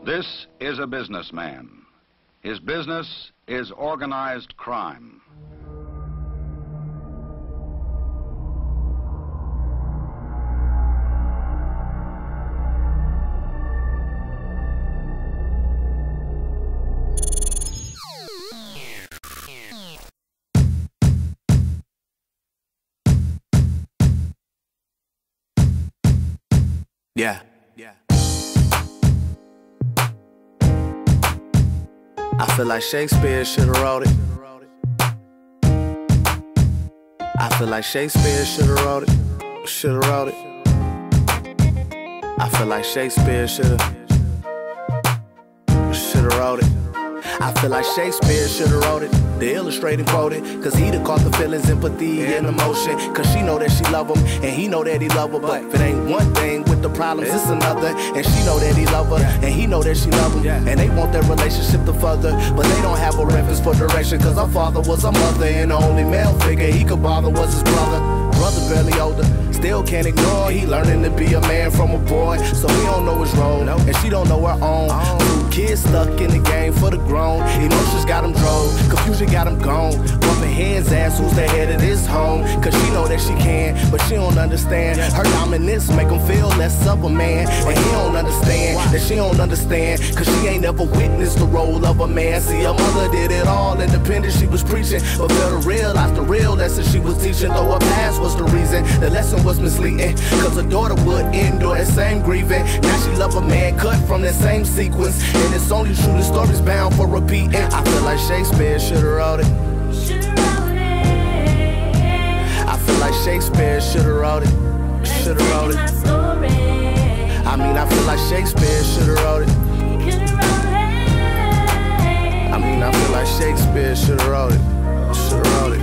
This is a businessman. His business is organized crime. Yeah. I feel like Shakespeare should've wrote it. I feel like Shakespeare should've wrote it. I feel like Shakespeare should've wrote it. I feel like Shakespeare should've wrote it. The illustrating quoted, cause he'd have caught the feelings, empathy, and emotion. Cause she know that she love him, and he know that he love her. But if it ain't one thing with the problems, it's another. And she know that he love her, and he know that she love him. And they want their relationship to further, but they don't have a reference for direction. Cause her father was her mother, and the only male figure he could bother was his brother. Brother barely older, still can't ignore. He learning to be a man from a boy, so he don't know his role, and she don't know her own. Two kids stuck in the game for the grown. Emotions got him drove, confusion got him gone. Bumping heads, ask who's the head of this home. Cause she know that she can, but she don't understand. Her dominance make him feel less of a man, and he don't understand that she don't understand. Cause she ain't never witnessed the role of a man. See, her mother did it all independent, she was preaching, but failed to realize the real lesson she was teaching. Though her past was the reason, the lesson was misleading. Cause her daughter would endure that same grieving. Now she love a man cut from that same sequence, and it's only true, the story's bound for repeating. I feel like Shakespeare should've wrote it. I feel like Shakespeare should've wrote it. I mean, I feel like Shakespeare should've wrote it. I mean, I feel like Shakespeare should've wrote it. He could've wrote it.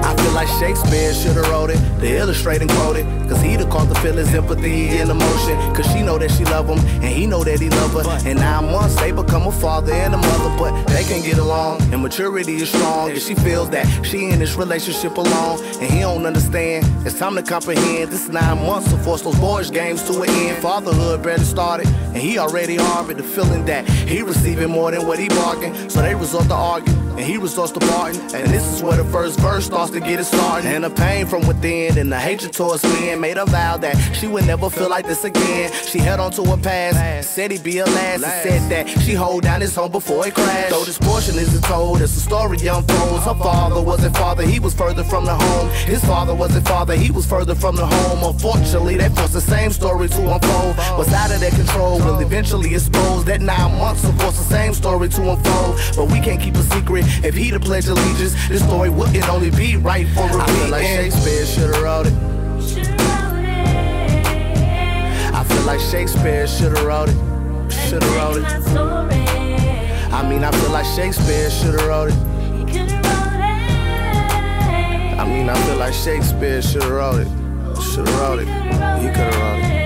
I feel like Shakespeare should've wrote it. The illustrating quoted, cause he'd have caught the feelings, empathy, and emotion. Cause she know that she love him, and he know that he love her. And 9 months they become a father and a mother, but they can get along, and maturity is strong. And she feels that she in this relationship alone, and he don't understand. It's time to comprehend. This 9 months will force those boys' games to an end. Fatherhood barely started, and he already harbored the feeling that he receiving more than what he bargained. So they resort to argue, and he resorts to parting. And this is where the first verse starts to get it started. And the pain from within and the hatred towards men made her vow that she would never feel like this again. She held on to her past, said he'd be her last, and said that she hold down his home before it crashed. Though this portion isn't told, as the story unfolds, her father wasn't father, he was further from the home. His father wasn't father, he was further from the home. Unfortunately, they forced the same story to unfold. Was out of their control, will eventually expose that 9 months will force the same story to unfold. But we can't keep a secret. If he'd have pledged allegiance, this story wouldn't only be right for repeating. I feel like Shakespeare should've wrote it. I feel like Shakespeare should've wrote it. I mean, I feel like Shakespeare should've wrote it. I mean, I feel like Shakespeare should've wrote it. He could've wrote it.